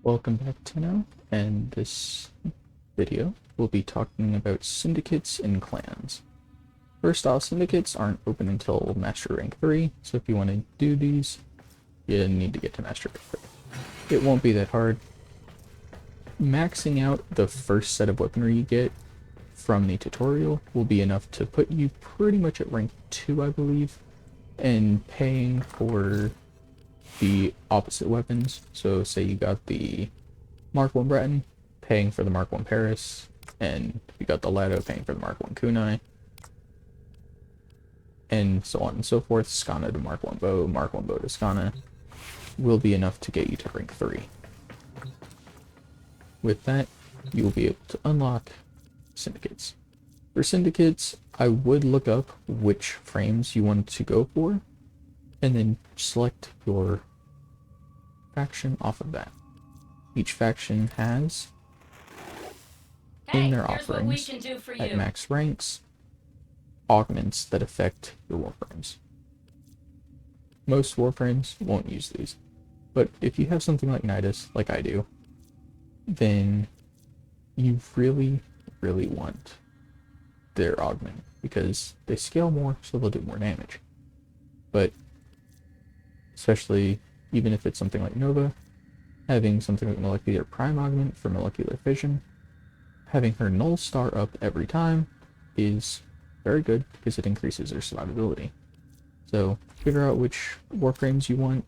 Welcome back, Tino, and this video we'll be talking about syndicates and clans. First off, syndicates aren't open until Master Rank 3, so if you want to do these, you need to get to Master Rank 3. It won't be that hard. Maxing out the first set of weaponry you get from the tutorial will be enough to put you pretty much at rank 2, I believe, and paying for the opposite weapons. So say you got the Mark 1 Breton, paying for the Mark 1 Paris, and you got the Leto paying for the Mark 1 Kunai, and so on and so forth. Skana to Mark 1 Bow, Mark 1 Bow to Skana will be enough to get you to rank 3. With that, you will be able to unlock syndicates. For syndicates, I would look up which frames you want to go for, and then select your faction off of that. Each faction has, in their offerings, at max ranks, augments that affect your warframes. Most warframes won't use these, but if you have something like Nidus, like I do, then you really want their augment, because they scale more, so they'll do more damage. But especially even if it's something like Nova, having something like Molecular Prime Augment for Molecular Fission, having her Null Star up every time is very good because it increases their survivability. So figure out which warframes you want.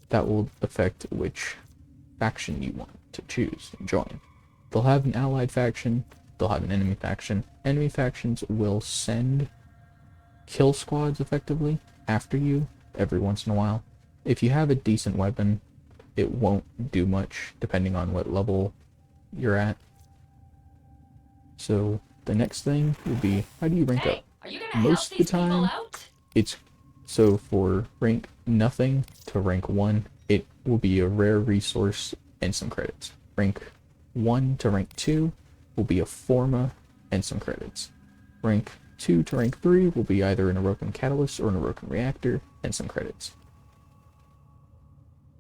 That will affect which faction you want to choose and join. They'll have an allied faction, they'll have an enemy faction. Enemy factions will send kill squads effectively after you every once in a while. If you have a decent weapon, it won't do much depending on what level you're at. So the next thing will be, how do you rank up? Most of the time, it's so for rank nothing to rank 1, it will be a rare resource and some credits. Rank 1 to rank 2 will be a Forma and some credits. Rank 2 to rank 3 will be either an Orokin Catalyst or an Orokin Reactor and some credits.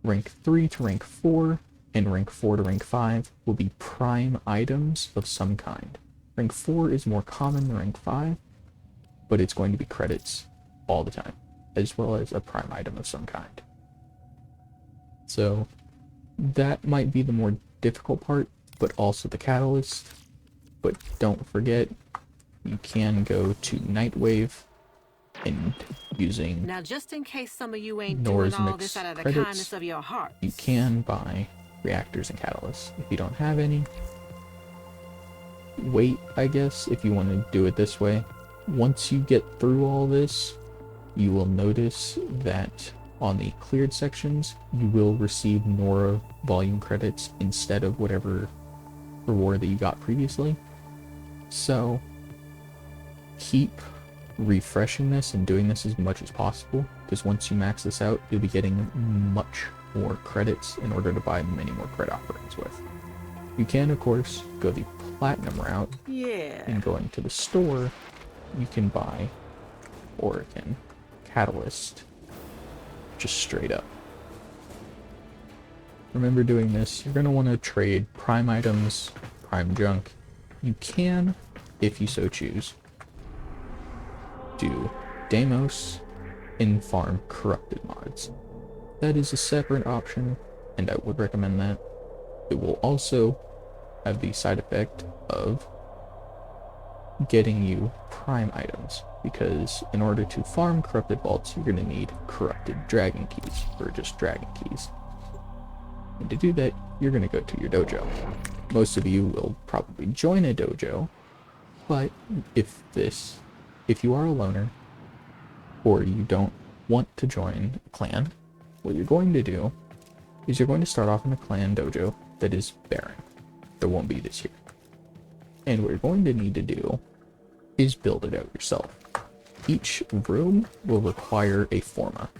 Rank 3 to rank 4 and rank 4 to rank 5 will be prime items of some kind. Rank 4 is more common than rank 5, but it's going to be credits all the time, as well as a prime item of some kind. So that might be the more difficult part, but also the catalyst. But don't forget, you can go to Nightwave and using now, just in case some of you ain't Nora's doing all mix this out of the credits, kindness of your heart, you can buy reactors and catalysts. If you don't have any, wait, I guess, if you want to do it this way. Once you get through all this, you will notice that on the cleared sections, you will receive Nora volume credits instead of whatever reward that you got previously. So keep refreshing this and doing this as much as possible, because once you max this out, you'll be getting much more credits in order to buy many more credit offerings with. You can, of course, go the platinum route, and going to the store, you can buy Orokin Catalyst just straight up. Remember, doing this, you're going to want to trade prime items, prime junk. You can, if you so choose, do Deimos and farm corrupted mods. That is a separate option, and I would recommend that. It will also have the side effect of getting you prime items, because in order to farm corrupted vaults, you're going to need corrupted dragon keys, or just dragon keys. And to do that, you're going to go to your dojo. Most of you will probably join a dojo, but if you are a loner, or you don't want to join a clan, what you're going to do is you're going to start off in a clan dojo that is barren. There won't be this year. And what you're going to need to do is build it out yourself. Each room will require a Forma.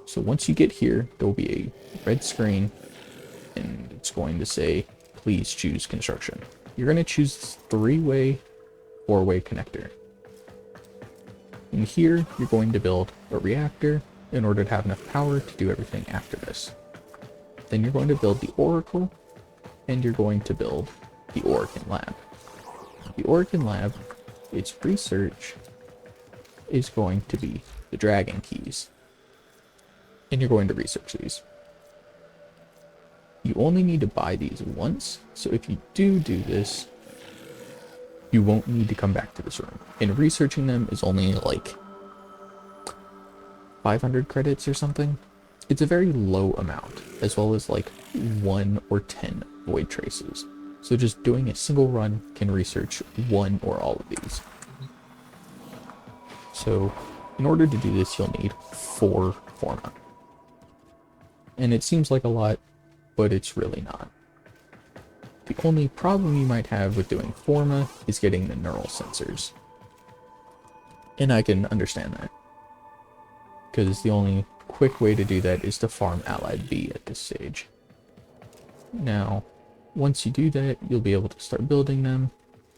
So once you get here, there will be a red screen, and it's going to say, please choose construction. You're going to choose this 3-way, 4-way connector. And here, you're going to build a reactor in order to have enough power to do everything after this. Then you're going to build the Oracle, and you're going to build the Oregon Lab. The Oregon Lab, its research is going to be the Dragon Keys. And you're going to research these. You only need to buy these once, so if you do this, you won't need to come back to this room. And researching them is only like 500 credits or something. It's a very low amount, as well as like 1 or 10 void traces. So just doing a single run can research 1 or all of these. So in order to do this, you'll need 4 forma. And it seems like a lot, but it's really not. The only problem you might have with doing forma is getting the neural sensors. And I can understand that, because the only quick way to do that is to farm Allied B at this stage. Now, once you do that, you'll be able to start building them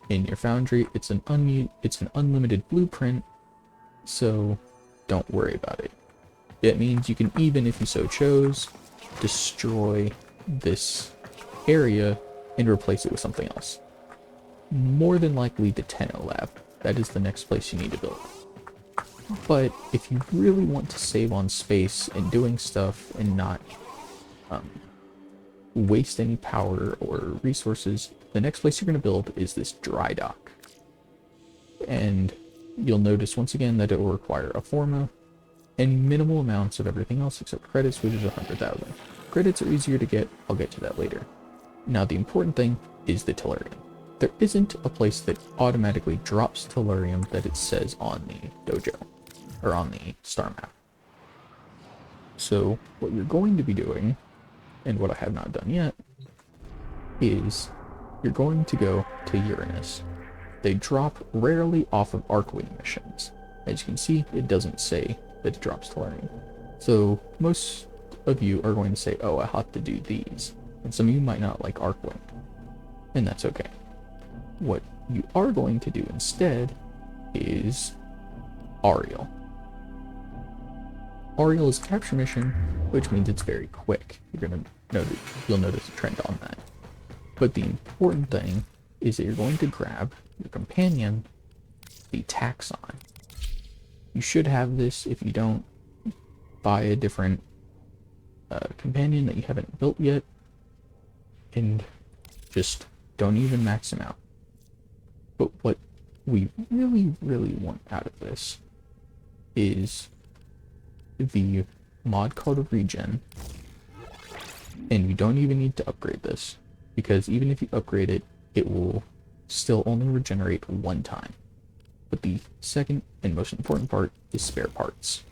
in your foundry. It's an unlimited blueprint, so don't worry about it. It means you can, even if you so chose, destroy this area and replace it with something else. More than likely the Tenno Lab. That is the next place you need to build. But if you really want to save on space and doing stuff and not waste any power or resources, the next place you're going to build is this dry dock. And you'll notice once again that it will require a forma and minimal amounts of everything else except credits, which is 100,000. Credits are easier to get, I'll get to that later. Now the important thing is the Tellurium. There isn't a place that automatically drops Tellurium that it says on the dojo, or on the star map. So what you're going to be doing, and what I have not done yet, is you're going to go to Uranus. They drop rarely off of Arcwing missions. As you can see, it doesn't say that it drops Tellurium. So most of you are going to say, oh, I have to do these. And some of you might not like Arcwing. And that's okay. What you are going to do instead is Ariel. Ariel is a capture mission, which means it's very quick. You'll notice a trend on that. But the important thing is that you're going to grab your companion, the Taxon. You should have this. If you don't, buy a different companion that you haven't built yet, and just don't even max him out. But what we really, really want out of this is the mod called Regen, and you don't even need to upgrade this, because even if you upgrade it, it will still only regenerate 1 time. But the second and most important part is spare parts.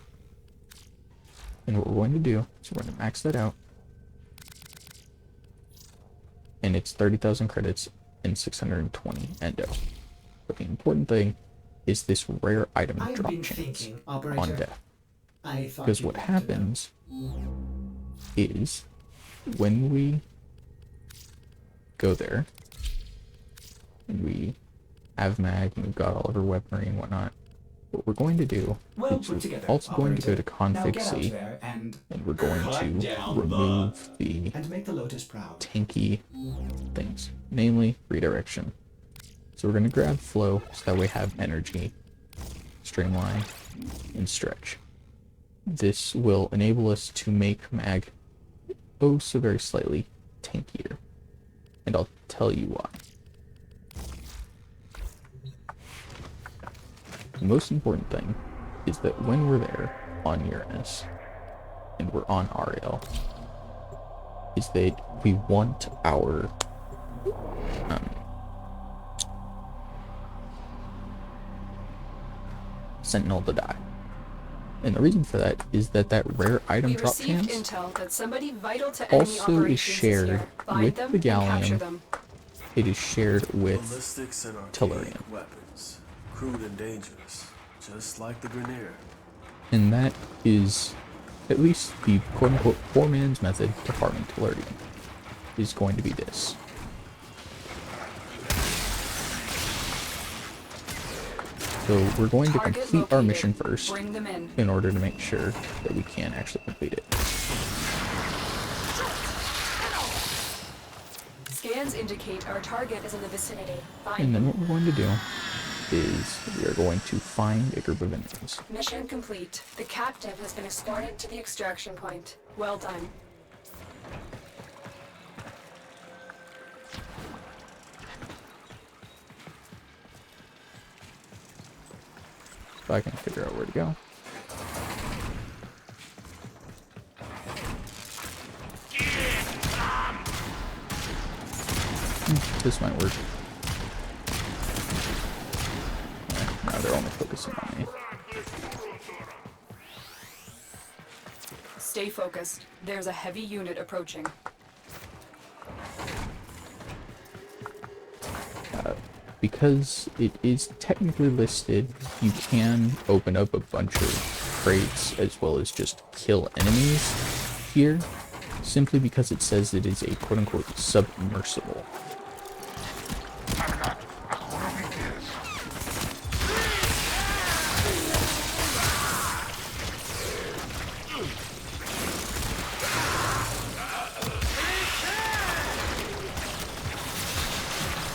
And what we're going to do is we're going to max that out, and it's 30,000 credits and 620 endo. But the important thing is this rare item drop chance on death. Because what happens is when we go there and we have mag and we've got all of our weaponry and whatnot, what we're going to do is we're also going to go to config C, and we're going to remove the tanky things, namely redirection. So we're going to grab flow so that we have energy, streamline, and stretch. This will enable us to make mag oh so very slightly tankier, and I'll tell you why. The most important thing is that when we're there on Uranus and we're on Ariel, is that we want our Sentinel to die. And the reason for that is that that rare item drop chance also is shared with the Gallium. It is shared with Tellurium. Weapons, crude and dangerous, just like the Grenier. And that is at least the quote-unquote poor man's method to farming Tellurium, is going to be this. So we're going to complete our mission first in order to make sure that we can actually complete it. Scans indicate our target is in the vicinity. And Find then them. what we're going to do is we are going to find a group of enemies. Mission complete. The captive has been escorted to the extraction point. Well done. If I can figure out where to go. This might work. Now they're only focusing on me. Stay focused. There's a heavy unit approaching. Because it is technically listed, you can open up a bunch of crates as well as just kill enemies here, simply because it says it is a quote-unquote submersible.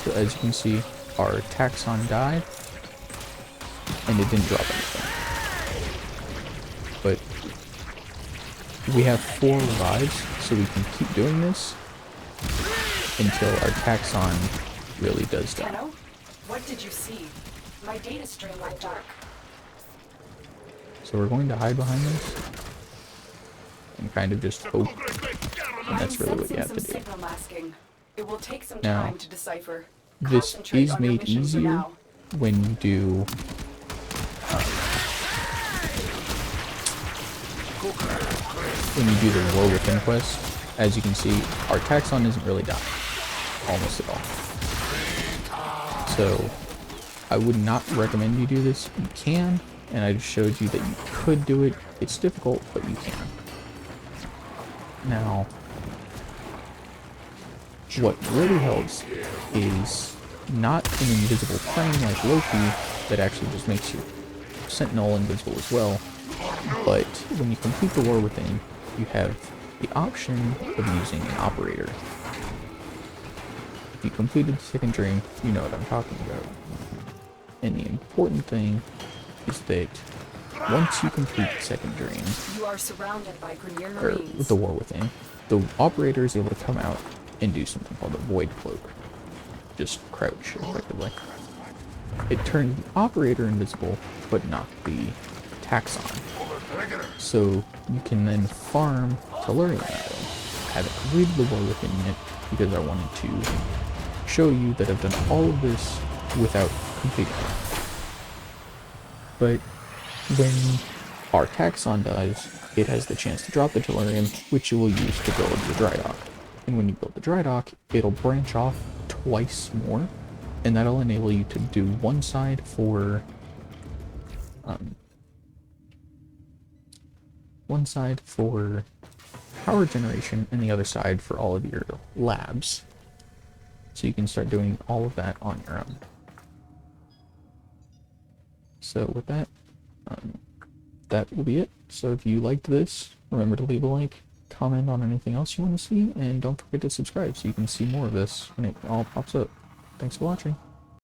So as you can see, our taxon died, and it didn't drop anything. But we have 4 lives, so we can keep doing this until our taxon really does die. Tenno, what did you see? My data stream went dark. So we're going to hide behind this and kind of just hope, and that's really what you have to do. Signal masking. It will take some Now, time to decipher. This Concentrate is on your made mission for easier now. when you do the War Within quest. As you can see, our taxon isn't really dying almost at all. So I would not recommend you do this. You can, and I just showed you that you could do it. It's difficult, but you can. Now, what really helps is not an invisible plane like Loki that actually just makes your Sentinel invisible as well, but when you complete the War Within, you have the option of using an operator. If you completed the second dream, you know what I'm talking about. And the important thing is that once you complete the second dream, You are surrounded by Grineer or Marines. the War Within, the operator is able to come out and do something called a Void Cloak. Just crouch, effectively. It turns the operator invisible, but not the taxon. So you can then farm Tellurium that way. I haven't completed the War Within yet, because I wanted to show you that I've done all of this without completing it. But when our taxon dies, it has the chance to drop the Tellurium, which you will use to build the dry dock. And when you build the dry dock, it'll branch off twice more, and that'll enable you to do one side for power generation and the other side for all of your labs. So you can start doing all of that on your own. So with that, that will be it. So if you liked this, remember to leave a like, comment on anything else you want to see, and don't forget to subscribe so you can see more of this when it all pops up. Thanks for watching.